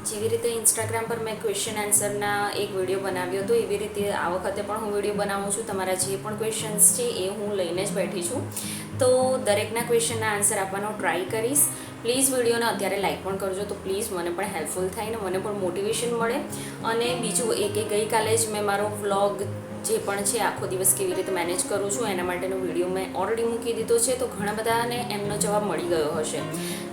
જેવી રીતે ઇન્સ્ટાગ્રામ પર મેં ક્વેશ્ચન આન્સરના એક વિડીયો બનાવ્યો હતો એવી રીતે આ વખતે પણ હું વિડીયો બનાવું છું. તમારા જે પણ ક્વેશ્ચન્સ છે એ હું લઈને જ બેઠી છું. તો દરેકના ક્વેશ્ચનના આન્સર આપવાનો ટ્રાય કરીશ. પ્લીઝ વિડીયોને અત્યારે લાઇક પણ કરજો, તો પ્લીઝ મને પણ હેલ્પફુલ થાય ને મને પણ મોટિવેશન મળે. અને બીજું કે ગઈકાલે જ મેં મારો વ્લોગ જે પણ છે આખો દિવસ કેવી રીતે મેનેજ કરું છું એના માટેનો વિડીયો મેં ઓલરેડી મૂકી દીધો છે. તો ઘણા બધાને એમનો જવાબ મળી ગયો હશે.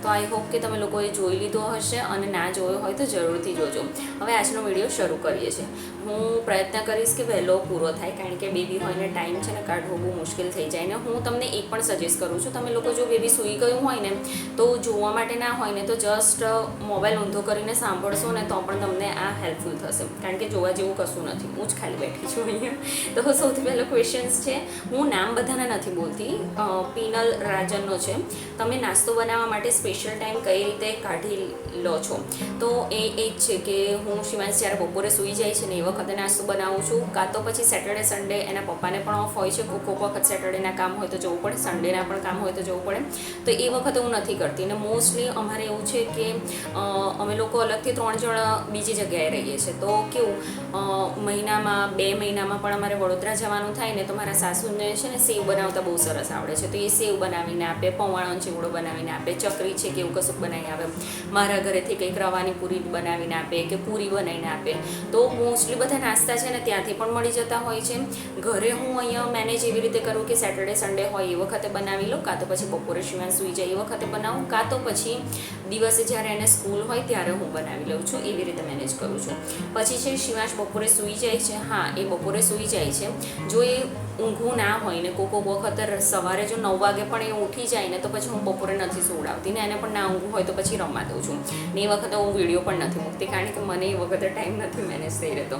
તો આઈ હોપ કે તમે લોકોએ જોઈ લીધો હશે, અને ના જોયો હોય તો જરૂરથી જોજો. હવે આજનો વિડીયો શરૂ કરીએ છીએ. હું પ્રયત્ન કરીશ કે વહેલો પૂરો થાય, કારણ કે બેબી હોય ને ટાઈમ છે ને કાઢવો બહુ મુશ્કેલ થઈ જાય. ને હું તમને એક પણ સજેસ્ટ કરું છું, તમે લોકો જો બેબી સૂઈ ગયું હોય ને તો જોવા માટે ના હોય ને તો જસ્ટ મોબાઈલ ઊંધો કરીને સાંભળશો ને તો પણ તમને આ હેલ્પફુલ થશે, કારણ કે જોવા જેવું કશું નથી. હું જ ખાલી બેઠી છું અહીંયા. તો સૌથી પહેલો ક્વેશ્ચન્સ છે, હું નામ બધાના નથી બોલતી, પીનલ રાજનનો છે. તમે નાસ્તો બનાવવા માટે સ્પેશિયલ ટાઈમ કઈ રીતે કાઢી લો છો? તો એ જ છે કે હું શિવાંશ જ્યારે બપોરે સૂઈ જાય છે ને એ વખતે નાસ્તો બનાવું છું, કાં તો પછી સેટરડે સન્ડે એના પપ્પાને પણ ઓફ હોય છે. કોઈક વખત સેટરડેના કામ હોય તો જવું પડે, સન્ડેના પણ કામ હોય તો જવું પડે. તો એ વખતે હું નથી કરતી. ને મોસ્ટલી અમારે એવું છે કે અમે લોકો અલગથી 3 જણ બીજી જગ્યાએ રહીએ છીએ. તો કેવું મહિનામાં 2 મહિનામાં પણ અમારે વડોદરા જવાનું થાય ને તો મારા સાસુને છે ને સેવ બનાવતા બહુ સરસ આવડે છે. તો એ સેવ બનાવીને આપે, પૌવાણો ચીવડો બનાવીને આપે, ચકરી છે કે એવું કશુંક બનાવી આવે. મારા ઘરેથી કંઈક રવાની પૂરી બનાવીને આપે કે પૂરી બનાવીને આપે. તો મોસ્ટલી બધા નાસ્તા છે ને ત્યાંથી પણ મળી જતા હોય છે. ઘરે હું અહીંયા મેનેજ એવી રીતે કરું કે સેટરડે સન્ડે હોય એ વખતે બનાવી લો, કાં તો પછી બપોરે શિવાંશ સૂઈ જાય એ વખતે બનાવું, કાં તો પછી દિવસે જ્યારે એને સ્કૂલ હોય ત્યારે હું બનાવી લઉં છું. એવી રીતે મેનેજ કરું છું. પછી છે શિવાંશ બપોરે સૂઈ જાય છે. હા, એ બપોરે સૂઈ જાય છે. જો એ ઊંઘવું ના હોય ને કોઈક વખત સવારે જો 9 વાગે પણ એ ઉઠી જાય ને તો પછી હું બપોરે નથી સુવડાવતી, ને એને પણ ના ઊંઘવું હોય તો પછી રમવા દઉં છું. ને એ વખતે હું વિડીયો પણ નથી મૂકતી, કારણ કે મને એ વખતે ટાઈમ નથી મેનેજ થઈ રહેતો.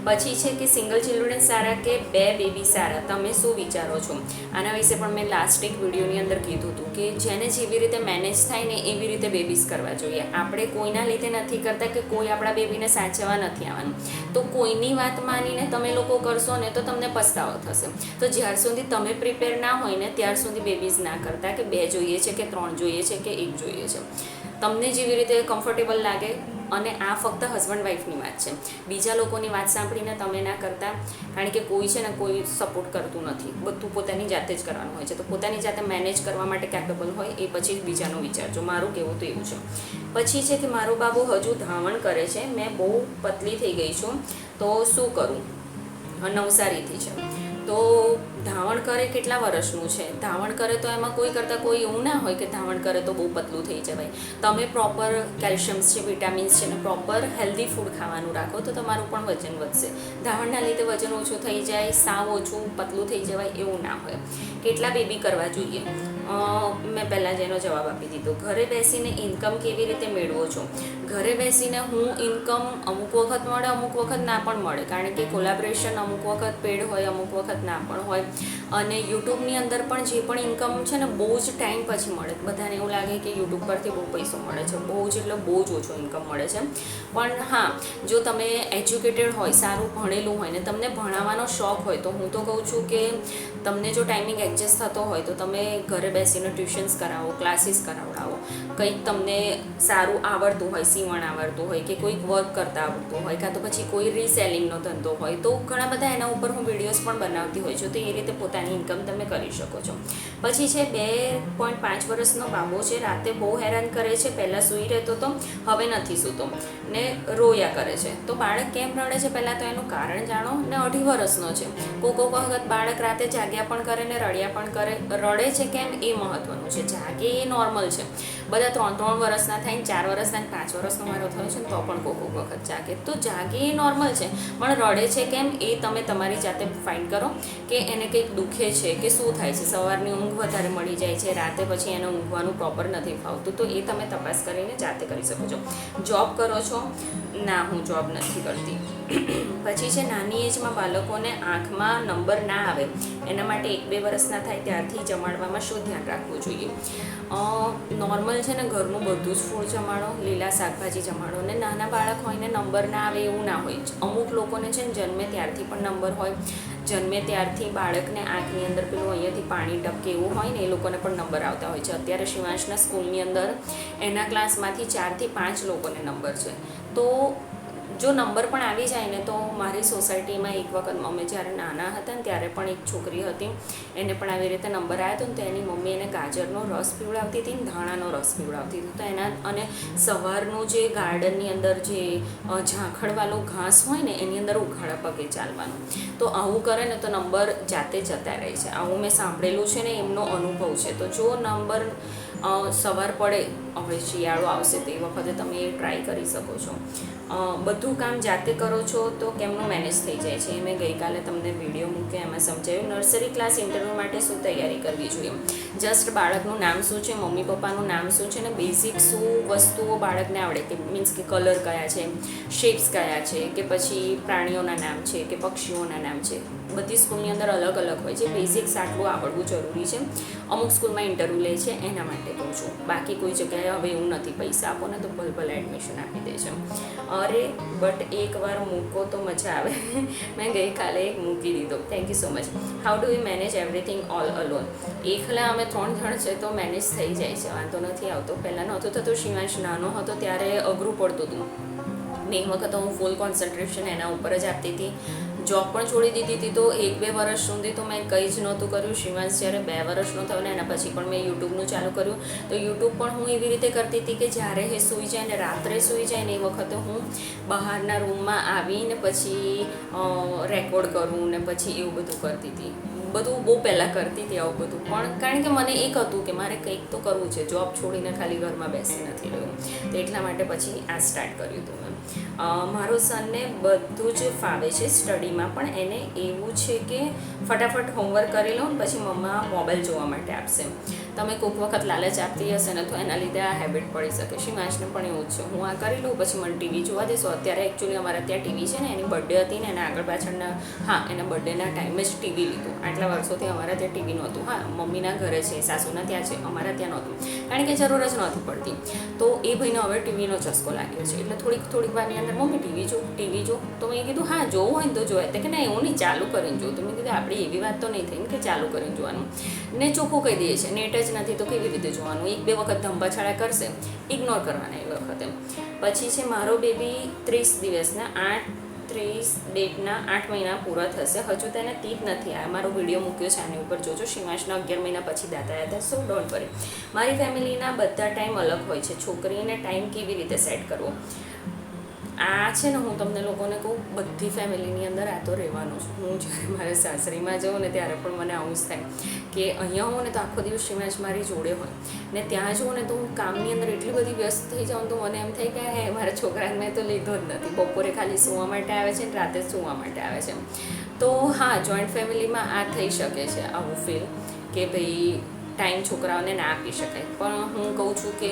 પછી છે કે સિંગલ ચિલ્ડ્રન સારા કે 2 બેબી સારા? તમે શું વિચારો છો? આના વિશે પણ મેં લાસ્ટ એક વિડીયોની અંદર કીધું હતું કે જેને જેવી રીતે મેનેજ થાય ને એવી રીતે બેબીઝ કરવા જોઈએ. આપણે કોઈના લીધે નથી કરતા કે કોઈ આપણા બેબીને સાચવવા નથી આવવાનું. તો કોઈની વાત માનીને તમે લોકો કરશો ને તો તમને પસ્તાવો થશે. તો જ્યાર સુધી તમે પ્રિપેર ના હોય ને ત્યાર સુધી બેબીઝ ના કરતા કે 2 જોઈએ છે કે 3 જોઈએ છે કે 1 જોઈએ છે. તમને જેવી રીતે કમ્ફર્ટેબલ લાગે. અને આ ફક્ત હસબન્ડ વાઈફની વાત છે. બીજા લોકોની વાત સાંભળીને તમે ના કરતા, કારણ કે કોઈ છે ને કોઈ સપોર્ટ કરતું નથી. બધું પોતાની જાતે જ કરવાનું હોય છે. તો પોતાની જાતે મેનેજ કરવા માટે કેપેબલ હોય એ પછી બીજાનું વિચારજો. મારું કહેવું તો એવું છે. પછી છે કે મારો બાબુ હજુ ધાવણ કરે છે, મેં બહુ પતલી થઈ ગઈ છું, તો શું કરું? નવસારીથી છે. તો ધાવણ કરે કેટલા વર્ષનું છે? ધાવણ કરે તો એમાં કોઈ કરતાં કોઈ એવું ના હોય કે ધાવણ કરે તો બહુ પતલું થઈ જવાય. તમે પ્રોપર કેલ્શિયમ્સ છે, વિટામિન્સ છે ને પ્રોપર હેલ્ધી ફૂડ ખાવાનું રાખો તો તમારું પણ વજન વધશે. ધાવણના લીધે વજન ઓછું થઈ જાય, સાવ ઓછું પતલું થઈ જવાય એવું ના હોય. કેટલા બેબી કરવા જોઈએ? મેં પહેલાં જ એનો જવાબ આપી દીધો. ઘરે બેસીને ઇન્કમ કેવી રીતે મેળવો છો? ઘરે બેસીને હું ઇન્કમ અમુક વખત મળે, અમુક વખત ના પણ મળે, કારણ કે કોલાબ્રેશન અમુક વખત પેડ હોય, અમુક વખત ના પણ હોય. અને યુટ્યુબની અંદર પણ જે પણ ઇન્કમ છે ને બહુ જ ટાઈમ પછી મળે. બધાને એવું લાગે કે યુટ્યુબ પરથી બહુ પૈસો મળે છે. બહુ જ એટલે બહુ જ ઓછો ઇન્કમ મળે છે. પણ હા, જો તમે એજ્યુકેટેડ હોય, સારું ભણેલું હોય ને તમને ભણાવવાનો શોખ હોય તો હું તો કહું છું કે તમને જો ટાઈમિંગ એડજસ્ટ થતો હોય તો તમે ઘરે બેસીને ટ્યુશન્સ કરાવો, ક્લાસીસ કરાવડાવો. કંઈક તમને સારું આવડતું હોય, સીવણ આવડતું હોય કે કોઈક વર્ક કરતા આવડતું હોય, કાં તો પછી કોઈ રીસેલિંગનો ધંધો હોય, તો ઘણા બધા એના ઉપર હું વિડીયોઝ પણ બનાવતી હોય છું. તો એ રીતે પોતાની ઇન્કમ તમે કરી શકો છો. પછી છે 2.5 વર્ષનો બાબો છે, રાતે બહુ હેરાન કરે છે. પહેલાં સૂઈ રહેતો હતો, હવે નથી સૂતો ને રોયા કરે છે. તો બાળક કેમ રડે છે પહેલાં તો એનું કારણ જાણો. ને 2.5 વર્ષનો છે. કોઈક વખત બાળક રાતે જાગ્યા પણ કરે ને રડ્યા પણ કરે. રડે છે કેમ એ મહત્વનું છે. જાગે એ નોર્મલ છે. બધા 3 વર્ષના થાય ને 4 વર્ષના ને 5 વર્ષનો મારો થયો છે ને તો પણ કોઈક વખત જાગે. તો જાગે એ નોર્મલ છે, પણ રડે છે કેમ એ તમે તમારી જાતે ફાઇન્ડ કરો કે એને કંઈક દુખે છે કે શું થાય છે. સવારની ઊંઘ વધારે મળી જાય છે, રાતે પછી એને ઊંઘવાનું પ્રોપર નથી ફાવતું, તો એ તમે તપાસ કરીને જાતે કરી શકો છો. જોબ કરો છો? ના, હું જોબ નથી કરતી. પછી છે નાની એજમાં બાળકોને આંખમાં નંબર ના આવે એના માટે 1-2 વર્ષના થાય ત્યારથી જમાડવામાં શું ધ્યાન રાખવું જોઈએ? નોર્મલ છે છે ને ઘરનું બધું જ ફૂડ જમાડો, લીલા શાકભાજી જમાડો. અને નાના બાળક હોય ને નંબર ના આવે એવું ના હોય. અમુક લોકોને છે ને જન્મે ત્યારથી પણ નંબર હોય, જન્મે ત્યારથી બાળકને આંખની અંદર પેલું અહીંયાથી પાણી ટપકે એવું હોય ને એ લોકોને પણ નંબર આવતા હોય છે. અત્યારે શિવાંશના સ્કૂલની અંદર એના ક્લાસમાંથી 4 થી 5 લોકોને નંબર છે. તો જો નંબર પણ આવી જાય ને, તો મારી સોસાયટીમાં એક વખત અમે જ્યારે નાના હતા ને ત્યારે પણ એક છોકરી હતી, એને પણ આવી રીતે નંબર આવ્યો હતો ને, તો એની મમ્મી એને ગાજરનો રસ પીવડાવતી હતી ને ધાણાનો રસ પીવડાવતી હતી. તો એના અને સવારનું જે ગાર્ડનની અંદર જે ઝાંખળવાળો ઘાસ હોય ને એની અંદર ઉઘાડા પગે ચાલવાનું. તો આવું કરે ને તો નંબર જાતે જતા રહે છે. આવું મેં સાંભળેલું છે ને, એમનો અનુભવ છે. તો જો નંબર સવાર પડે, હવે શિયાળો આવશે તો એ વખતે તમે એ ટ્રાય કરી શકો છો. બધું કામ જાતે કરો છો તો કેમનું મેનેજ થઈ જાય છે. મેં ગઈકાલે તમને વિડીયો મૂક્યો, એમાં સમજાવ્યું. નર્સરી ક્લાસ ઇન્ટરવ્યૂ માટે શું તૈયારી કરવી જોઈએ. જસ્ટ બાળકનું નામ શું છે, મમ્મી પપ્પાનું નામ શું છે ને બેઝિક શું વસ્તુઓ બાળકને આવડે, કે મીન્સ કે કલર કયા છે, શેપ્સ કયા છે, કે પછી પ્રાણીઓના નામ છે કે પક્ષીઓના નામ છે. બધી સ્કૂલની અંદર અલગ અલગ હોય છે. બેઝિક્સ આટલું આવડવું જરૂરી છે. અમુક સ્કૂલમાં ઇન્ટરવ્યૂ લે છે એના માટે કહું છું. બાકી કોઈ જગ્યાએ હવે એવું નથી, પૈસા આપો ને તો ભલે એડમિશન આપી દે છે. અરે બટ એકવાર મૂકો તો મજા આવે. મેં ગઈકાલે એક મૂકી દીધો. Thank you so much. How do you manage everything all alone? એકલા અમે 3 જણ છે તો મેનેજ થઈ જાય છે, વાંધો નથી આવતો. પહેલાં નહોતું થતું. શિવાંશ નાનો હતો ત્યારે અઘરું પડતું હતું ને એ વખતે હું ફૂલ કોન્સન્ટ્રેશન એના ઉપર જ આપતી હતી. જોબ પણ છોડી દીધી હતી. તો 1-2 વર્ષ સુધી તો મેં કંઈ જ નહોતું કર્યું. શિવાંશ જ્યારે 2 વર્ષનો થયો ને એના પછી પણ મેં યુટ્યુબનું ચાલુ કર્યું. તો યુટ્યુબ પણ હું એવી રીતે કરતી હતી કે જ્યારે એ સૂઈ જાય ને, રાત્રે સૂઈ જાય ને એ વખતે હું બહારના રૂમમાં આવીને પછી રેકોર્ડ કરું ને પછી એવું બધું કરતી હતી. બધું બહુ પહેલાં કરતી હતી આવું બધું. પણ કારણ કે મને એક હતું કે મારે કંઈક તો કરવું છે, જોબ છોડીને ખાલી ઘરમાં બેસી નથી રહ્યું. તો એટલા માટે પછી આ સ્ટાર્ટ કર્યું હતું મેં. મારો સનને બધું જ ફાવે છે સ્ટડીમાં, પણ એને એવું છે કે ફટાફટ હોમવર્ક કરી લઉં ને પછી મમ્મા મોબાઈલ જોવા માટે આપશે. તમે કોઈક વખત લાલચ આપતી હશે ને તો એના લીધે આ હેબિટ પડી શકે. શિવાંશને પણ એવું જ છે. હું આ કરી લઉં પછી મને ટીવી જોવા દેશો. અત્યારે એકચ્યુઅલી અમારા ત્યાં ટીવી છે ને, એની બર્થડે હતી ને એના આગળ પાછળના, હા, એના બર્થડેના ટાઈમે જ ટીવી લીધું. આટલા વર્ષોથી અમારા ત્યાં ટીવી નહોતું. હા, મમ્મીના ઘરે છે, સાસુના ત્યાં છે, અમારા ત્યાં નહોતું કારણ કે જરૂર જ નહોતી પડતી. તો એ ભાઈને હવે ટીવીનો ચસ્કો લાગ્યો છે. એટલે થોડીક વારની અંદર મમ્મી ટીવી જો. તો મેં કીધું હા, જોવું હોય ને તો જોવાય. તો કે ના, એવું નહીં, ચાલુ કરીને જો. તો મેં કીધું આપણી એવી વાત તો નહીં થઈ ને કે ચાલુ કરીને જોવાનું. ને ચોખ્ખું કહી દઈએ છે, નેટ જ નથી તો કેવી રીતે જોવાનું. 1-2 વખત ધંપાછાડા કરશે, ઇગ્નોર કરવાના એ વખતે. પછી છે મારો બેબી 30 દિવસના 30 ડેટના 8 મહિના પૂરા થશે. હજુ તેને તીત નથી આવ્યા. મારો વિડીયો મૂક્યો છે આની ઉપર, જોજો. શિવાંશના 11 મહિના પછી દાતા આવ્યા હતા. સો ડોન્ટ વરી. મારી ફેમિલીના બધા ટાઈમ અલગ હોય છે. છોકરીને ટાઈમ કેવી રીતે સેટ કરવો, આ છે ને, હું તમને લોકોને કહું, બધી ફેમિલીની અંદર આ તો રહેવાનું છે. હું જ્યારે મારા સાસરીમાં જાઉં ને ત્યારે પણ મને આવું જ થાય કે અહીંયા હોઉં ને તો આખો દિવસ શિવાંશ મારી જોડે હોય ને ત્યાં જાઉં ને તો હું કામની અંદર એટલી બધી વ્યસ્ત થઈ જાઉં તો મને એમ થાય કે હે, મારા છોકરાને મેં તો લીધો જ નથી. બપોરે ખાલી સૂવા માટે આવે છે ને રાતે સૂવા માટે આવે છે. તો હા, જોઈન્ટ ફેમિલીમાં આ થઈ શકે છે આવું ફીલ કે ભાઈ ટાઈમ છોકરાઓને ના આપી શકાય. પણ હું કહું છું કે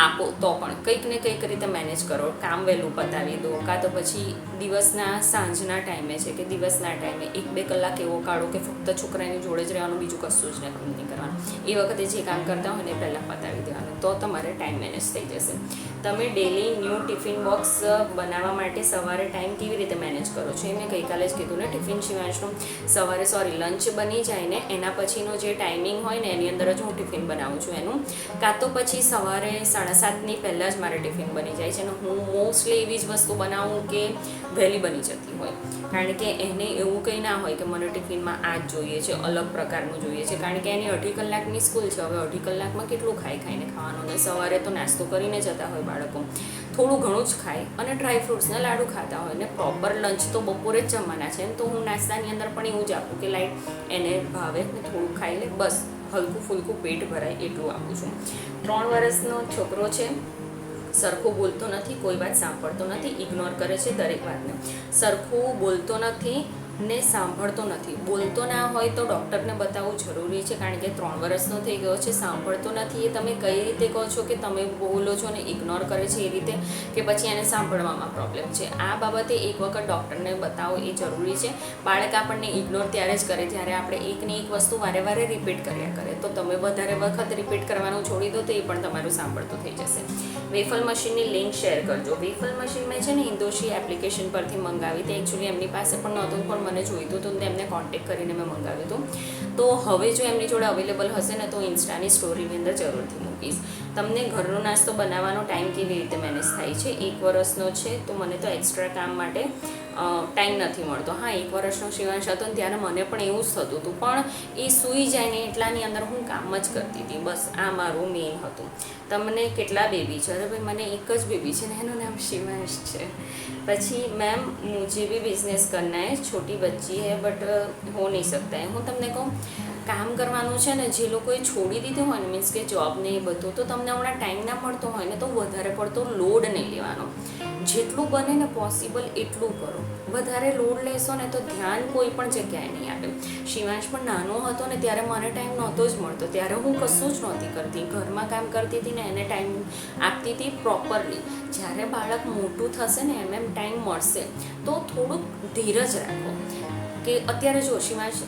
આપો તો પણ કંઈક ને કંઈક રીતે મેનેજ કરો. કામ વહેલું પતાવી દો, કાં તો પછી દિવસના સાંજના ટાઈમે છે કે દિવસના ટાઈમે 1-2 કલાક એવો કાઢો કે ફક્ત છોકરાની જોડે જ રહેવાનું, બીજું કશું જ નહીં કરવાનું. એ વખતે જે કામ કરતા હોય ને એ પહેલાં પતાવી દેવાનું. તો તમારે ટાઈમ મેનેજ થઈ જશે. તમે ડેલી ન્યૂ ટિફિન બોક્સ બનાવવા માટે સવારે ટાઈમ કેવી રીતે મેનેજ કરો છો? એ મેં ગઈકાલે જ કીધું ને. ટિફિન શિવાંશનું સવારે લંચ બની જાય ને એના પછીનો જે ટાઈમિંગ હોય ને એની અંદર જ હું ટિફિન બનાવું છું એનું. કાં તો પછી સવારે 7:30ની પહેલાં જ મારે ટિફિન બની જાય છે. અને હું મોસ્ટલી એવી જ વસ્તુ બનાવું કે વહેલી બની જતી હોય. કારણ કે એને એવું કંઈ ના હોય કે મને ટિફિનમાં આ જ જોઈએ છે, અલગ પ્રકારનું જોઈએ છે. કારણ કે એની 2.5 કલાકની સ્કૂલ છે. હવે 2.5 કલાકમાં કેટલું ખાઈને ખાવાનું. ને સવારે તો નાસ્તો કરીને જતા હોય બાળકો, થોડું ઘણું જ ખાય અને ડ્રાયફ્રૂટ્સને લાડુ ખાતા હોય. ને પ્રોપર લંચ તો બપોરે જ જમવાના છે. તો હું નાસ્તાની અંદર પણ એવું જ આપું કે લાઈટ એને ભાવે ને થોડું ખાઈ લે, બસ હલકું ફૂલકું પેટ ભરાય એટલું આપું છું. 3 વર્ષનો છોકરો છે, સરખું બોલતો નથી, કોઈ વાત સાંભળતો નથી, ઇગ્નોર કરે છે દરેક વાતને. સરખું બોલતો નથી, ને સાંભળતો નથી. બોલતો ના હોય તો ડૉક્ટરને બતાવવું જરૂરી છે, કારણ કે 3 વર્ષનો થઈ ગયો છે, સાંભળતો નથી. એ તમે કઈ રીતે કહો છો કે તમે બોલો છો અને ઇગ્નોર કરે છે એ રીતે, કે પછી એને સાંભળવામાં પ્રોબ્લેમ છે? આ બાબતે એક વખત ડૉક્ટરને બતાવો એ જરૂરી છે. બાળક આપણને ઇગ્નોર ત્યારે જ કરે જ્યારે આપણે એકની એક વસ્તુ વારે વારે રિપીટ કર્યા કરે. તો તમે વધારે વખત રિપીટ કરવાનું છોડી દો તો એ પણ તમારું સાંભળતું થઈ જશે. વેફલ મશીનની લિંક શેર કરજો. વેફલ મશીન મેં છે ને હિન્દોશી એપ્લિકેશન પરથી મંગાવી હતી. એકચ્યુઅલી એમની પાસે પણ નહોતું, પણ મને જોઈતું હતું તો એમને કોન્ટેક્ટ કરીને મેં મંગાવ્યું હતું. તો હવે જો એમની જોડે અવેલેબલ હશે ને તો ઇન્સ્ટાની સ્ટોરીની અંદર જરૂરથી મૂકીશ. તમને ઘરનો નાસ્તો બનાવવાનો ટાઈમ કેવી રીતે મેનેજ થાય છે? 1 વર્ષનો છે તો મને તો એક્સ્ટ્રા કામ માટે ટાઈમ નથી મળતો. હા, 1 વર્ષનો શિવાંશ હતો ને ત્યારે મને પણ એવું જ થતું હતું, પણ એ સૂઈ જાય ને એટલાની અંદર હું કામ જ કરતી હતી. બસ આ મારું મેઇન હતું. તમને કેટલા બેબી છે? અરે ભાઈ, મને એક જ બેબી છે ને એનું નામ શિવાંશ છે. પછી મેમ મુझे भी बिजनेस करना है, छोटी बच्ची है बट हो नहीं सकता है. હું તમને કહું, કામ કરવાનું છે ને, જે લોકોએ છોડી દીધું હોય ને, મીન્સ કે જોબ ને એ બધું, તો તમને હમણાં ટાઈમ ના મળતો હોય ને તો વધારે પડતો લોડ નહીં લેવાનો. જેટલું બને ને પોસિબલ એટલું કરો. વધારે લોડ લેશો ને તો ધ્યાન કોઈ પણ જગ્યાએ નહીં આપે. શિવાંશ પણ નાનો હતો ને ત્યારે મને ટાઈમ નહોતો જ મળતો. ત્યારે હું કશું જ નહોતી કરતી, ઘરમાં કામ કરતી હતી ને એને ટાઈમ આપતી હતી પ્રોપરલી. જ્યારે બાળક મોટું થશે ને એમ ટાઈમ મળશે. તો થોડુંક ધીરજ રાખો. કે અત્યારે જો શિવાંશ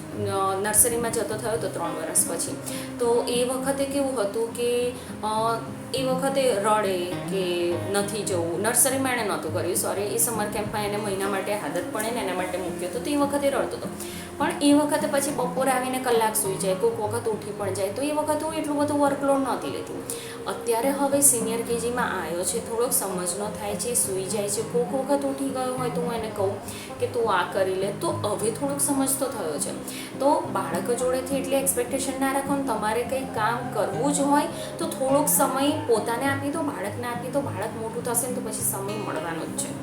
નર્સરીમાં જતો થયો તો 3 વર્ષ પછી, તો એ વખતે કેવું હતું કે એ વખતે રડે કે નથી જવું. નર્સરીમાં એણે નહોતું કર્યું, સોરી, એ સમર કેમ્પમાં એને મહિના માટે આદત પડે ને એના માટે મૂક્યો હતો, તો એ વખતે રડતો હતો. પણ એ વખતે પછી બપોરે આવીને કલાક સૂઈ જાય, કોઈક વખત ઉઠી પણ જાય. તો એ વખતે હું એટલું બધું વર્કલોડ નહોતી લેતી. અત્યારે હવે સિનિયર કેજીમાં આવ્યો છે, થોડોક સમજનો થાય છે, સૂઈ જાય છે, કોઈક વખત ઉઠી ગયો હોય તો હું એને કહું કે તું આ કરી લે, તો હવે થોડોક સમજતો થયો છે. તો બાળક જોડેથી એટલી એક્સપેક્ટેશન ના રાખો ને. તમારે કંઈ કામ કરવું જ હોય તો થોડોક સમય પોતાને આપી દો, બાળકને આપી દો. બાળક મોટું થશે ને તો પછી સમય મળવાનો જ છે.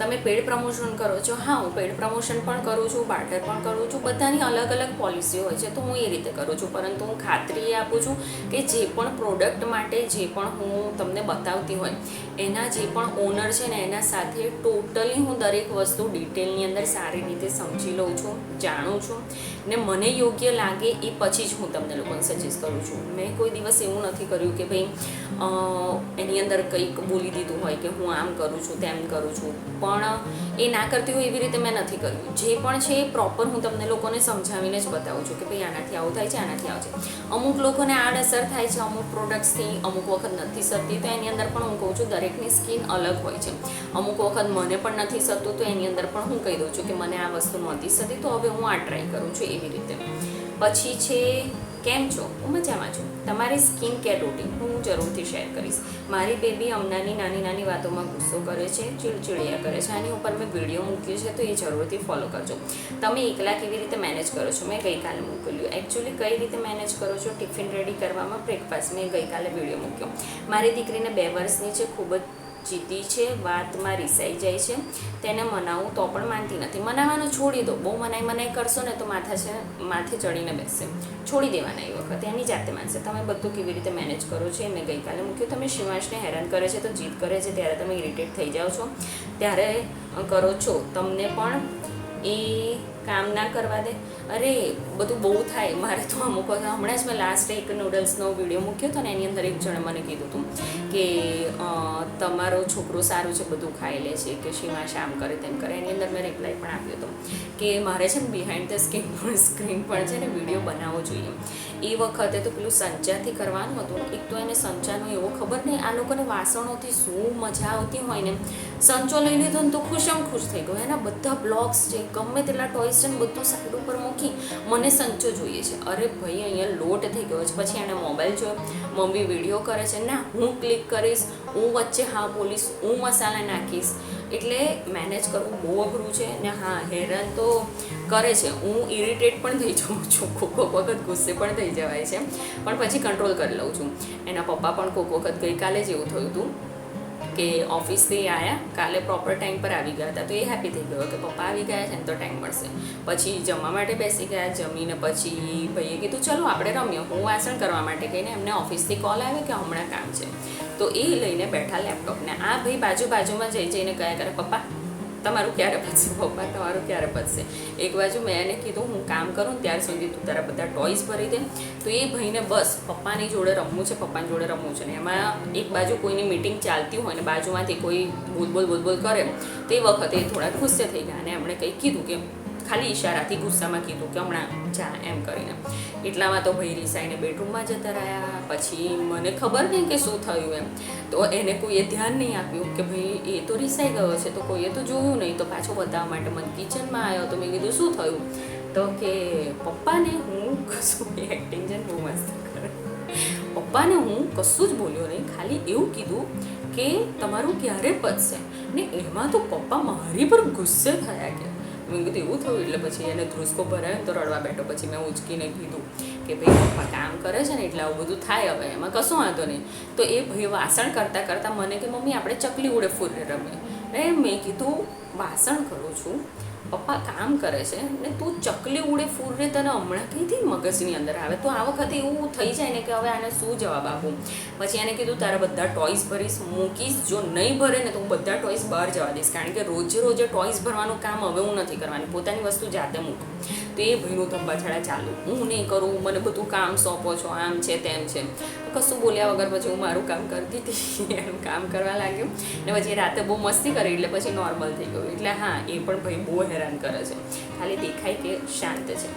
તમે પેડ પ્રમોશન કરો છો? હા, હું પેડ પ્રમોશન પણ કરું છું, બાર્ટર પણ કરું છું. બધાની અલગ અલગ પોલિસી હોય છે, તો હું એ રીતે કરું છું. પરંતુ હું ખાતરી આપું છું કે જે પણ પ્રોડક્ટ માટે જે પણ હું તમને બતાવતી હોય એના જે પણ ઓનર છે ને એના સાથે ટોટલી હું દરેક વસ્તુ ડિટેલની અંદર સારી રીતે સમજી લઉં છું, જાણું છું, ને મને યોગ્ય લાગે એ પછી જ હું તમને લોકોને સજેસ્ટ કરું છું. મેં કોઈ દિવસ એવું નથી કર્યું કે ભાઈ એની અંદર કંઈક બોલી દીધું હોય કે હું આમ કરું છું તેમ કરું છું, પણ એ ના કરતી હોય એવી રીતે મેં નથી કર્યું. જે પણ છે એ પ્રોપર હું તમને લોકોને સમજાવીને જ બતાવું છું કે ભાઈ આનાથી આવું થાય છે, આનાથી આવું છે. અમુક લોકોને આડઅસર થાય છે અમુક પ્રોડક્ટ્સથી, અમુક વખત નથી સતતી, તો એની અંદર પણ હું કહું છું દરેકની સ્કિન અલગ હોય છે. અમુક વખત મને પણ નથી સતતું તો એની અંદર પણ હું કહી દઉં છું કે મને આ વસ્તુ નહોતી સતી, તો હવે હું આ ટ્રાય કરું છું, એવી રીતે. પછી છે કેમ છો? હું મજામાં છું. તમારી સ્કિન કેર રૂટીન હું જરૂરથી શેર કરીશ. મારી બેબી હમણાંની નાની નાની વાતોમાં ગુસ્સો કરે છે, ચીડચીડિયા કરે છે. આની ઉપર મેં વિડીયો મૂક્યો છે, તો એ જરૂરથી ફોલો કરજો. તમે એકલા કેવી રીતે મેનેજ કરો છો? મેં ગઈકાલે મોકલ્યું. એકચ્યુઅલી કઈ રીતે મેનેજ કરો છો ટિફિન રેડી કરવામાં, બ્રેકફાસ્ટ, મેં ગઈકાલે વિડીયો મૂક્યો. મારી દીકરીને 2 વર્ષની છે, ખૂબ જ જીદી છે, વાતમાં રિસાઈ જાય છે. તેને મનાવું તો પણ માનતી નથી. મનાવવાનું છોડી દો. બહુ મનાઈ કરશો ને તો માથે ચડીને બેસશે. છોડી દેવાના એ વખત એની જાતે માનશે. તમે બધું કેવી રીતે મેનેજ કરો છો એ મેં ગઈકાલે મૂક્યું. તમે શિવાંશને હેરાન કરે છે તો જીદ કરે છે ત્યારે તમે ઇરિટેટ થઈ જાઓ છો, ત્યારે કરો છો. તમને પણ એ કામ ના કરવા દે. અરે બધું બહુ થાય મારે તો. અમુક વખત હમણાં જ મેં લાસ્ટ એક નૂડલ્સનો વિડીયો મૂક્યો હતો ને એની અંદર એક જણે મને કીધું હતું કે તમારો છોકરો સારું છે, બધું ખાઈ લે છે, કે શિવાંશ આમ કરે તેમ કરે. એની અંદર મેં રિપ્લાય પણ આપ્યો હતો કે મારે છે ને બિહાઇન્ડ ધ સ્ક્રીન પણ છે ને વિડીયો બનાવવો જોઈએ. એ વખતે તો પેલું સંચાથી કરવાનું હતું. એક તો એને સંચાનો એવો ખબર નહીં, આ લોકોને વાસણોથી શું મજા આવતી હોય ને. સંચો લઈ લીધો ને તો ખુશમ ખુશ થઈ ગયો. એના બધા બ્લોગ્સ છે, ગમે તેટલા ટોયસ છે ને બધું સાઈડ ઉપર મૂકી મને સંચો જોઈએ છે. અરે ભાઈ, અહીંયા લોટ થઈ ગયો છે. પછી એને મોબાઈલ જોયો, મમ્મી વિડીયો કરે છે, ના હું ક્લિક કરીશ, હું વચ્ચે હા બોલીશ, હું મસાલા નાખીશ. એટલે મેનેજ કરવું બહુ અઘરું છે. ને હા, હેરાન તો કરે છે. હું ઇરિટેટ પણ થઈ જાઉં છું, કોઈક વખત ગુસ્સે પણ થઈ જવાય છે, પણ પછી કંટ્રોલ કરી લઉં છું. એના પપ્પા પણ કોઈક વખત ગઈકાલે જ એવું થયું હતું કે ઓફિસથી આવ્યા, કાલે પ્રોપર ટાઈમ પર આવી ગયા હતા, તો એ હેપી થઈ ગયો કે પપ્પા આવી ગયા છે ને તો ટાઈમ મળશે. પછી જમવા માટે બેસી ગયા. જમીને પછી ભાઈએ કીધું ચલો આપણે રમીએ. હું વાસણ કરવા માટે કહીને એમને ઓફિસથી કોલ આવ્યો કે હમણાં કામ છે, તો એ લઈને બેઠા લેપટોપને. આ ભાઈ બાજુમાં જઈને કયા કરે, પપ્પા તમારું ક્યારે પતશે પપ્પા, તમારું ક્યારે પતશે. એક બાજુ મેં એને કીધું હું કામ કરું ને ત્યાર સુધી તું તારા બધા ટોયસ ભરી દે. તો એ ભાઈને બસ પપ્પાની જોડે રમવું છે, પપ્પાની જોડે રમવું છે. ને એમાં એક બાજુ કોઈની મિટિંગ ચાલતી હોય ને બાજુમાંથી કોઈ બોલ કરે તે વખતે થોડા ગુસ્સે થઈ ગયા અને એમણે કંઈ કીધું કે ખાલી ઈશારાથી ગુસ્સામાં કીધું કે હમણાં જા એમ કરીને. એટલામાં તો ભાઈ રિસાઈને બેડરૂમમાં જતા રહ્યા. પછી મને ખબર નહીં કે શું થયું એમ. તો એને કોઈએ ધ્યાન નહીં આપ્યું કે ભાઈ એ તો રિસાઈ ગયો છે, તો કોઈએ તો જોયું નહીં. તો પાછો બતાવવા માટે મને કિચનમાં આવ્યો. તો મેં કીધું શું થયું? તો કે પપ્પાને હું કશું એક્ટિંગ છે બહુ મસ્ત કરે. પપ્પાને હું કશું જ બોલ્યો નહીં, ખાલી એવું કીધું કે તમારું ક્યારે પતશે. ને એમાં તો પપ્પા મારી પર ગુસ્સે થયા કે મેં કીધું એવું થયું. એટલે પછી એને ધ્રુસકો ભરાયો તો રડવા બેઠો. પછી મેં ઉચકીને કીધું કે ભાઈ પપ્પા કામ કરે છે ને એટલે આવું બધું થાય, હવે એમાં કશો વાંધો નહીં. તો એ ભાઈ વાસણ કરતાં મને કે મમ્મી આપણે ચકલી ઉડે ફૂરે રમીએ. ને મેં કીધું વાસણ કરું છું, પપ્પા કામ કરે છે ને તું ચકલી ઉડે ફૂરે તને હમણાં કઈથી મગજની અંદર આવે? તો આ વખતે એવું થઈ જાય ને કે હવે આને શું જવાબ આપું. પછી એને કીધું તારા બધા ટોયસ ભરીશ, મૂકીશ, જો નહીં ભરે ને તો હું બધા ટોયસ બહાર જવા દઈશ. કારણ કે રોજે ટોયસ ભરવાનું કામ હવે હું નથી કરવાની, પોતાની વસ્તુ જાતે મૂકું. તો એ ભાઈનું ધંબાછડા ચાલુ, હું નહીં કરું, મને બધું કામ સોંપો છો, આમ છે તેમ છે. કશું બોલ્યા વગર પછી હું મારું કામ કરતી હતી, એનું કામ કરવા લાગ્યું. ને પછી રાતે બહુ મસ્તી કરી એટલે પછી નોર્મલ થઈ ગયું. એટલે હા, એ પણ ભાઈ બહુ હેરાન કરે છે, ખાલી દેખાય કે શાંત છે.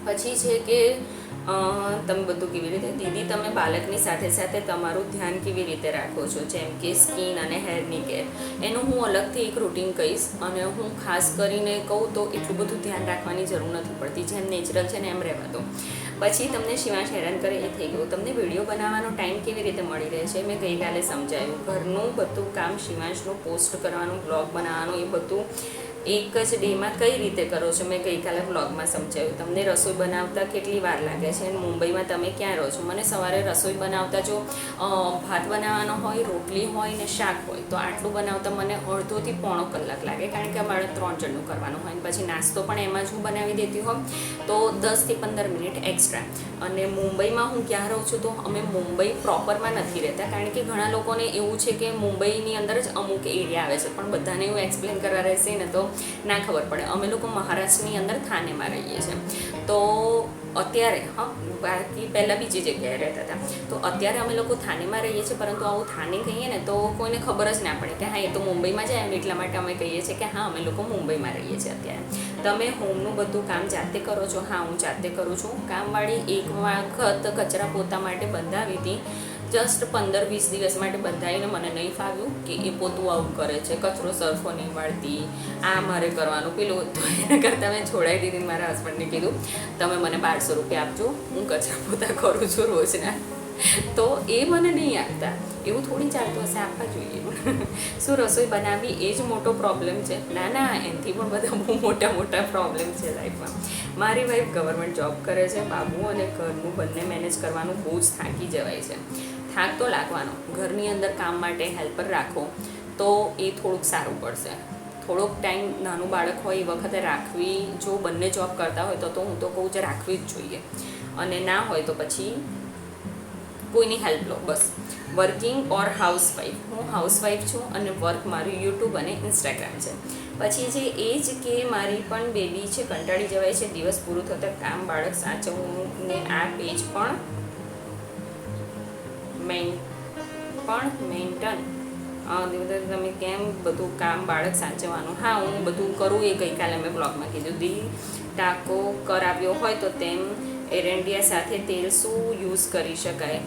પછી છે કે તમે બધું કેવી રીતે દીદી તમે બાળકની સાથે સાથે તમારું ધ્યાન કેવી રીતે રાખો છો, જેમ કે સ્કિન અને હેરની કેર. એનું હું અલગથી એક રૂટીન કહીશ. અને હું ખાસ કરીને કહું તો એટલું બધું ધ્યાન રાખવાની જરૂર નથી પડતી, જેમ નેચરલ છે ને એમ રહેવા દો. પછી તમને શિવાંશ હેરાન કરે એ થઈ ગયું. તમને વિડીયો બનાવવાનો ટાઈમ કેવી રીતે મળી રહે છે મેં ગઈકાલે સમજાવ્યું. ઘરનું બધું કામ શિવાંશનું પોસ્ટ કરવાનું, બ્લોગ બનાવવાનું, એ બધું એક જ ડેમાં કઈ રીતે કરો છો મેં ગઈકાલે બ્લોગમાં સમજાવ્યું. તમને રસોઈ બનાવતા કેટલી વાર લાગે છે અને મુંબઈમાં તમે ક્યાં રહો છો? મને સવારે રસોઈ બનાવતા જો ભાત બનાવવાનો હોય, રોટલી હોય ને શાક હોય તો આટલું બનાવતા મને અડધોથી પોણો કલાક લાગે. કારણ કે અમારે 3 જણનું કરવાનું હોય. પછી નાસ્તો પણ એમાં જ હું બનાવી દેતી હોઉં તો 10 થી 15 મિનિટ એક્સ્ટ્રા. અને મુંબઈમાં હું ક્યાં રહું છું તો અમે મુંબઈ પ્રોપરમાં નથી રહેતા. કારણ કે ઘણા લોકોને એવું છે કે મુંબઈની અંદર જ અમુક એરિયા આવે છે, પણ બધાને એવું એક્સપ્લેન કરવા રહેશે ને તો ના ખબર પડે. અમે લોકો મહારાષ્ટ્રની અંદર થાનેમાં રહીએ છીએ. તો અત્યારે બાકી પહેલાં બીજી જગ્યાએ રહેતા હતા. તો અત્યારે અમે લોકો થાનેમાં રહીએ છીએ, પરંતુ આવું થાને કહીએ ને તો કોઈને ખબર જ ના પડે કે હા એ તો મુંબઈમાં જાય ને. એટલા માટે અમે કહીએ છીએ કે હા અમે લોકો મુંબઈમાં રહીએ છીએ અત્યારે. તમે હોમનું બધું કામ જાતે કરો છો? હા, હું જાતે કરું છું. કામવાળી એક વખત કચરા પોતા માટે બંધાવી હતી, જસ્ટ 15-20 દિવસ માટે બંધાઈને મને નહીં ફાવ્યું કે એ પોતું આવું કરે છે, કચરો સરખો નહીં વાળતી, આ મારે કરવાનું પેલું. તો એના કરતાં મેં છોડાવી દીધી. મારા હસબન્ડને કીધું તમે મને 1200 રૂપિયા આપજો, હું કચરા પોતા કરું છું રોજના. તો એ મને નહીં આપતા. એવું થોડી ચાલતું હશે, આપવા જોઈએ. શું રસોઈ બનાવવી એ જ મોટો પ્રોબ્લેમ છે? ના, એનાથી પણ બધા બહુ મોટા પ્રોબ્લેમ છે લાઈફમાં. મારી વાઈફ ગવર્મેન્ટ જોબ કરે છે. બાબુ અને ઘરનું બંને મેનેજ કરવાનું બહુ જ થાકી જવાય છે. થાક તો લાગવાનો. ઘરની અંદર કામ માટે હેલ્પર રાખો તો એ થોડુંક સારું પડશે. થોડોક ટાઈમ નાનું બાળક હોય એ વખતે રાખવી, જો બંને જોબ કરતા હોય તો હું તો કહું જ રાખવી જ જોઈએ. અને ના હોય તો પછી કોઈની help law bus. Working or housewife? હું હાઉસવાઈફ છું અને વર્ક મારું યુટ્યુબ અને ઇન્સ્ટાગ્રામ છે. પછી જે એ જ કે મારી પણ બેબી છે, કંટાળી જવાય છે દિવસ પૂરું થતાં કામ, બાળક સાચવવું ને આ પેજ પણ મેન્ટન તમે કેમ બધું કામ બાળક સાચવવાનું? હા, હું બધું કરું. એ ગઈકાલે મેં બ્લોગમાં કીધું. ટાંકો કરાવ્યો હોય તો તેમ એરંડિયા સાથે તેલ શું યુઝ કરી શકાય?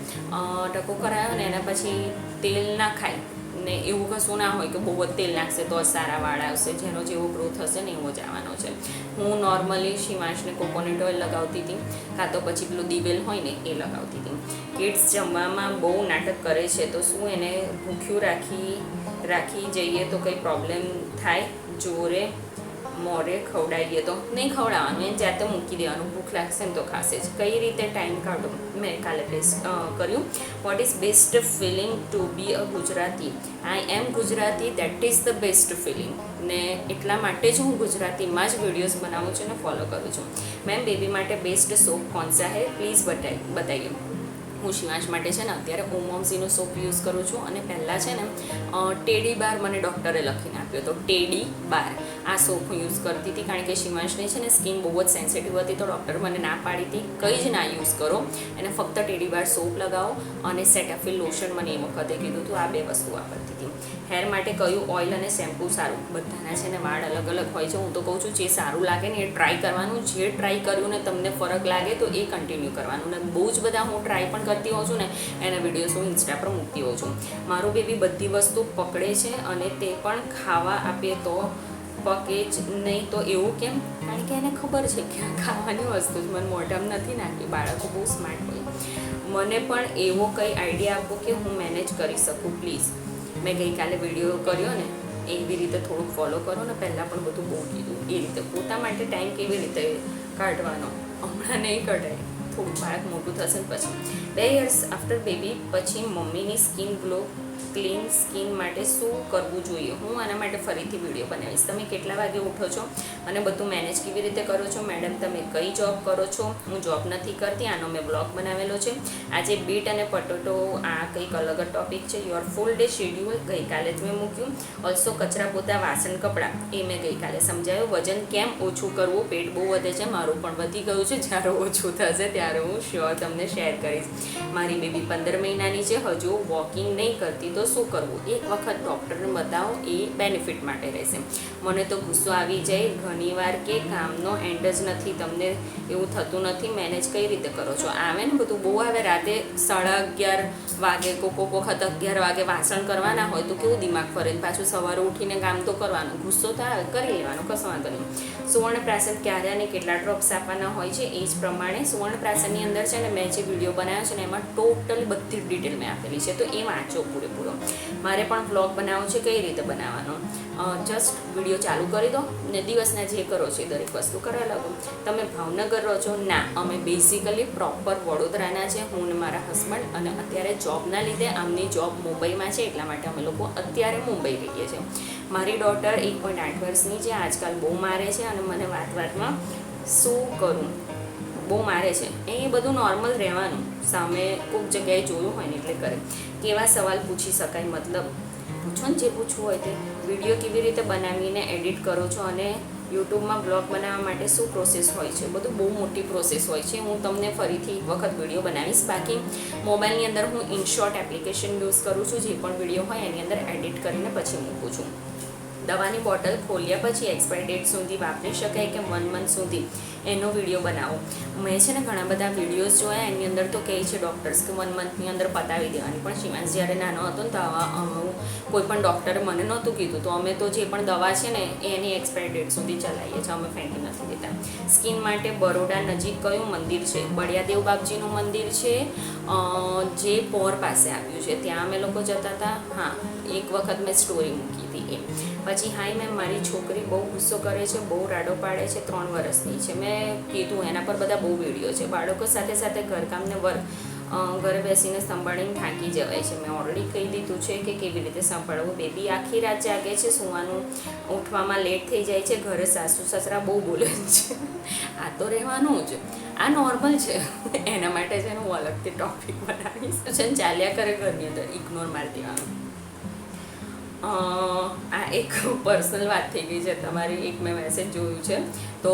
ટકો કરાયો ને એના પછી તેલ ના ખાય ને એવું કશું ના હોય કે બહુ જ તેલ નાખશે તો સારા વાળ આવશે. જેનો જેવો ગ્રોથ હશે ને એવો જ આવવાનો છે. હું નોર્મલી શિવાંશને કોકોનટ ઓઇલ લગાવતી હતી, કાં તો પછી પેલું દિવેલ હોય ને એ લગાવતી હતી. કિડ્સ જમવામાં બહુ નાટક કરે છે તો શું એને ભૂખ્યું રાખી જઈએ તો કંઈ પ્રોબ્લેમ થાય? જોરે મોરે ખવડાવીએ તો નહીં ખવડાવવાનું, એને જાતે મૂકી દેવાનું. ભૂખ લાગશે ને તો ખાશે જ. કઈ રીતે ટાઈમ કાઢો? મેં કાલે કર્યું. What is best feeling to be a Gujarati? I am Gujarati, that is the best feeling. ને એટલા માટે જ હું ગુજરાતીમાં જ વિડીયોઝ બનાવું છું અને ફોલો કરું છું. મેમ બેબી માટે બેસ્ટ સોપ કોણ સા હે પ્લીઝ બતાઈએ. હું શિવાંશ માટે છે ને અત્યારે ઓમોમ્સીનો સોપ યુઝ કરું છું. અને પહેલાં છે ને ટેડી બાર મને ડૉક્ટરે લખીને આપ્યું આપ્યો હતો, ટેડી બાર. આ સોપ હું યુઝ કરતી હતી કારણ કે શિવાંશની છે ને સ્કિન બહુ જ સેન્સિટિવ હતી, તો ડૉક્ટર મને ના પાડી હતી કંઈ જ ના યુઝ કરો, એને ફક્ત ટેડી બાર સોપ લગાવો અને સેટાફિલ લોશન મને એ વખતે કીધું હતું. આ 2 વસ્તુ વાપરતી હતી. હેર માટે કયું ઓઇલ અને શેમ્પૂ સારું? બધાના છે ને વાળ અલગ અલગ હોય છે. હું તો કહું છું જે સારું લાગે ને એ ટ્રાય કરવાનું. જે ટ્રાય કર્યું ને તમને ફરક લાગે તો એ કન્ટિન્યુ કરવાનું. ને બહુ જ બધા હું ટ્રાય પણ કરતી હોઉં છું ને એના વિડીયોઝ હું ઇન્સ્ટા પર મૂકતી હોઉં છું. મારું બેબી બધી વસ્તુ પકડે છે અને તે પણ ખાવા આપીએ તો પકે જ નહીં. તો એવું કેમ? કારણ કે એને ખબર છે કે આ ખાવાની વસ્તુ જ મને મોઢામાં નથી નાખી. બાળકો બહુ સ્માર્ટ હોય. મને પણ એવો કંઈ આઈડિયા આપો કે હું મેનેજ કરી શકું પ્લીઝ. મેં ગઈકાલે વિડીયો કર્યો ને એવી રીતે થોડુંક ફોલો કરો ને. પહેલાં પણ બધું બહુ કીધું એ રીતે. પોતા માટે ટાઈમ કેવી રીતે કાઢવાનો હમણાં નહીં કઢાય, થોડું બાળક મોટું થશે ને પછી. 2 years આફ્ટર બેબી પછી મમ્મીની સ્કિન ગ્લો ક્લીન સ્કિન માટે શું કરવું જોઈએ? હું આના માટે ફરીથી વિડીયો બનાવીશ. તમે કેટલા વાગે ઉઠો છો અને બધું મેનેજ કેવી રીતે કરો છો? મેડમ તમે કઈ જોબ કરો છો? હું જોબ નથી કરતી. આનો મેં બ્લોગ બનાવેલો છે. આજે બીટ અને પટેટો આ કંઈક અલગ જ ટોપિક છે. યોર ફૂલ ડે શેડ્યુલ ગઈકાલે જ મેં મૂક્યું. ઓલ્સો કચરા પોતા વાસણ કપડાં એ મેં ગઈકાલે સમજાવ્યું. વજન કેમ ઓછું કરવું? પેટ બહુ વધે છે, મારું પણ વધી ગયું છે. જ્યારે ઓછું થશે ત્યારે હું શ્યોર તમને શેર કરીશ. મારી બેબી 15 મહિનાની છે, હજુ વોકિંગ નહીં કરતી, તો શું કરવું? એક વખત ડૉક્ટરને બતાવો, એ બેનિફિટ માટે રહેશે. મને તો ગુસ્સો આવી જાય ઘણીવાર કે કામનો એન્ડ જ નથી, તમને એવું થતું નથી? મેનેજ કઈ રીતે કરો છો? આવે ને બધું બહુ આવે. રાતે 11:30 વાગે કોક વખત 11 વાગે વાસણ કરવાના હોય તો કેવું દિમાગ ફરે. પાછું સવારે ઉઠીને કામ તો કરવાનું. ગુસ્સો તો આવે, કરી લેવાનો, કશો વાંધો નહીં. સુવર્ણપ્રાશન ક્યારે અને કેટલા ડ્રોપ્સ આપવાના હોય છે એ જ પ્રમાણે સુવર્ણપ્રાશનની અંદર છે ને મેં જે વિડીયો બનાવ્યો છે ને એમાં ટોટલી બધી ડિટેલ મેં આપેલી છે, તો એ વાંચો પૂરેપૂરો. મારે પણ વ્લોગ બનાવવો છે, કઈ રીતે બનાવવાનો? જસ્ટ વિડીયો ચાલુ કરી દો ને દિવસના જે કરો છો એ દરેક વસ્તુ કરવા લાગો. તમે ભાવનગર રહો છો? ના, અમે બેઝિકલી પ્રોપર વડોદરાના છે, હું ને મારા હસબન્ડ. અને અત્યારે જોબના લીધે આમની જોબ મુંબઈમાં છે, એટલા માટે અમે લોકો અત્યારે મુંબઈ રહીએ છીએ. મારી ડોટર 1.8 વર્ષની છે, આજકાલ બહુ મારે છે અને મને વાતમાં શું કરું? બહુ મારે છે. એ બધું નોર્મલ રહેવાનું. સામે કોઈક જગ્યાએ જોયું હોય ને એટલે કરે. કેવા સવાલ પૂછી શકાય? મતલબ પૂછો ને જે પૂછવું હોય તે. વિડીયો કેવી રીતે બનાવીને એડિટ કરો છો અને યુટ્યુબમાં બ્લોગ બનાવવા માટે શું પ્રોસેસ હોય છે? બધું બહુ મોટી પ્રોસેસ હોય છે. હું તમને ફરીથી એક વખત વિડીયો બનાવીશ. બાકી મોબાઈલની અંદર હું ઇનશોર્ટ એપ્લિકેશન યુઝ કરું છું. જે પણ વિડીયો હોય એની અંદર એડિટ કરીને પછી મૂકું છું. દવાની બોટલ ખોલ્યા પછી એક્સપાયરી ડેટ સુધી વાપરી શકાય કે 1 મંથ સુધી? એનો વિડીયો બનાવો. મેં છે ને ઘણા બધા વિડીયોઝ જોયા, એની અંદર તો કહે છે ડૉક્ટર્સ કે 1 મંથની અંદર પતાવી દેવાની. પણ શિવાંશ જ્યારે નાનો હતો ને તો કોઈ પણ ડૉક્ટરે મને નહોતું કીધું, તો અમે તો જે પણ દવા છે ને એની એક્સપાયરી ડેટ સુધી ચલાવીએ છીએ, અમે ફેંકી નથી દેતા. સ્કિન માટે બરોડા નજીક કયું મંદિર છે? બળિયાદેવ બાપજીનું મંદિર છે, જે પોર પાસે આવ્યું છે, ત્યાં અમે લોકો જતા હતા. હા, એક વખત મેં સ્ટોરી મૂકી હતી એ. પછી હાઈ મેમ, મારી છોકરી બહુ ગુસ્સો કરે છે, બહુ રાડો પાડે છે, 3 વર્ષની છે. મેં કીધું એના પર બધા બહુ વિડીયો છે. બાળકો સાથે સાથે ઘરકામને ઘરે બેસીને સંભાળીને થાકી જવાય છે. મેં ઓલરેડી કહી દીધું છે કે કેવી રીતે સંભાળવું. બેબી આખી રાત જાગે છે, સૂવાનું ઉઠવામાં લેટ થઈ જાય છે, ઘરે સાસુ સસરા બહુ બોલે છે. આ તો રહેવાનું જ, આ નોર્મલ છે. એના માટે છે હું અલગથી ટોપિક બનાવીશ. છે ચાલ્યા કરે ઘરની અંદર, ઇગ્નોર મારી દેવાનું. આ એક પર્સનલ વાત થઈ ગઈ છે તમારી. એક મેં મેસેજ જોયું છે, તો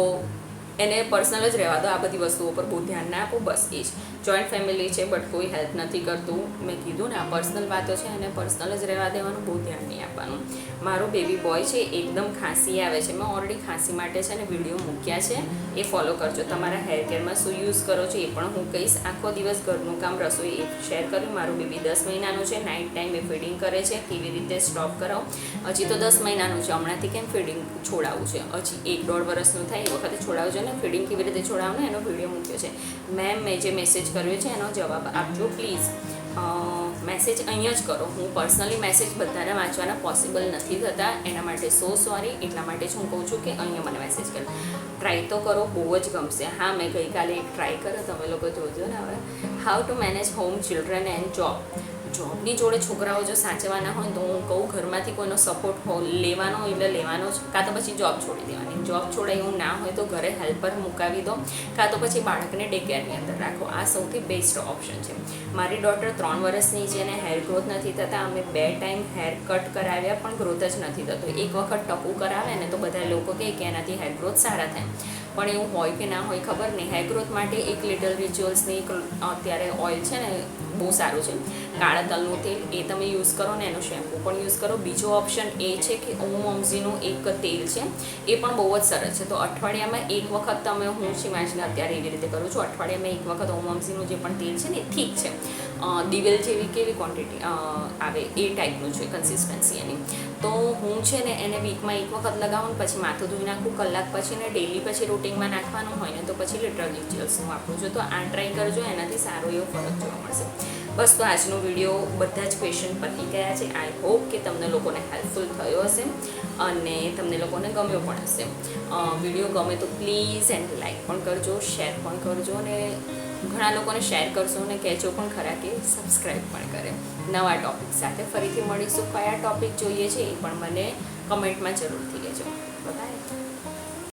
એને પર્સનલ જ રહેવા દો. આ બધી વસ્તુઓ પર બહુ ધ્યાન ના આપો, બસ એ જ. જોઈન્ટ ફેમિલી છે બટ કોઈ હેલ્પ નથી કરતું. મેં કીધું ને આ પર્સનલ વાતો છે, એને પર્સનલ જ રહેવા દેવાનું, બહુ ધ્યાન નહીં આપવાનું. મારો બેબી બોય છે, એકદમ ખાંસી આવે છે. મેં ઓલરેડી ખાંસી માટે છે ને વિડીયો મૂક્યા છે, એ ફોલો કરજો. તમારા હેર કેરમાં શું યુઝ કરો છો એ પણ હું કહીશ. આખો દિવસ ઘરનું કામ, રસોઈ એ શેર કર્યું. મારું બેબી 10 મહિનાનું છે, નાઇટ ટાઈમ એ ફીડિંગ કરે છે, કેવી રીતે સ્ટોપ કરાવો. હજી તો 10 મહિનાનું છે, હમણાંથી કેમ ફીડિંગ છોડાવવું છે? હજી 1-1.5 વર્ષનું થાય એ વખતે છોડાવજો ને. ફીડિંગ કેવી રીતે છોડાવવાનું એનો વિડીયો મૂક્યો છે. મેમ મેં જે મેસેજ કર્યો છે એનો જવાબ આપજો પ્લીઝ. મેસેજ અહીંયા જ કરો. હું પર્સનલી મેસેજ બધાને વાંચવાના પોસિબલ નથી થતા, એના માટે સો સોરી. એટલા માટે જ હું કહું છું કે અહીંયા મને મેસેજ કરો. ટ્રાય તો કરો, બહુ જ ગમશે. હા, મેં ગઈકાલે એક ટ્રાય કર્યો, તમે લોકો જોજો ને હવે. How to manage home, children and job. જોબની જોડે છોકરાઓ જો સાચવવાના હોય તો હું કહું ઘરમાંથી કોઈનો સપોર્ટ લેવાનો એટલે લેવાનો જ, કાં તો પછી જોબ છોડી દેવાની. જોબ છોડાય એવું ના હોય તો ઘરે હેલ્પર મુકાવી દો, કાં તો પછી બાળકને ડે કેરની અંદર રાખો. આ સૌથી બેસ્ટ ઓપ્શન છે. મારી ડોટર 3 વર્ષની છે અને હેર ગ્રોથ નથી થતા. અમે 2 ટાઈમ હેર કટ કરાવ્યા પણ ગ્રોથ જ નથી થતો. એક વખત ટકું કરાવે ને તો બધા લોકો કહે કે એનાથી હેર ગ્રોથ સારા થાય, પણ એવું હોય કે ના હોય ખબર નહીં. હેર ગ્રોથ માટે એક લિટલ રિચ્યુઅલ્સની અત્યારે ઓઇલ છે ને બહુ સારું છે, કાળા તલનું તેલ, એ તમે યુઝ કરો ને એનું શેમ્પૂ પણ યુઝ કરો. બીજો ઓપ્શન એ છે કે ઓમોમઝીનું એક તેલ છે, એ પણ બહુ જ સરસ છે. તો અઠવાડિયામાં એક વખત તમે, હું શિવાંશને અત્યારે એવી રીતે કરું છું, અઠવાડિયામાં એક વખત ઓમોમઝીનું જે પણ તેલ છે ને ઠીક છે, દિવેલ જેવી કેવી ક્વોન્ટિટી આવે એ ટાઈપનું છે કન્સિસ્ટન્સી એની. તો હું છે ને એને વીકમાં એક વખત લગાવું, પછી માથું ધોઈ નાખું, કલાક પછી ને ડેલી પછી રૂટિનમાં નાખવાનું હોય ને તો પછી લિટરલ રિચ્યુઅલ્સનું વાપરું છું. તો આ ટ્રાય કરજો, એનાથી સારો એવો ફરક જોવા મળશે. બસ, તો આજનો વિડીયો બધા જ ક્વેશ્ચન પતી ગયા છે. આઈ હોપ કે તમને લોકોને હેલ્પફુલ થયો હશે અને તમને લોકોને ગમ્યો પણ હશે. વિડીયો ગમે તો પ્લીઝ એન્ડ લાઈક પણ કરજો, શેર પણ કરજો અને ઘણા લોકોને શેર કરશો અને કહેજો પણ ખરા કે સબસ્ક્રાઈબ પણ કરે. નવા ટૉપિક સાથે ફરીથી મળીશું. કયા ટૉપિક જોઈએ છે એ પણ મને કમેન્ટમાં જરૂરથી કહેજો. બાય.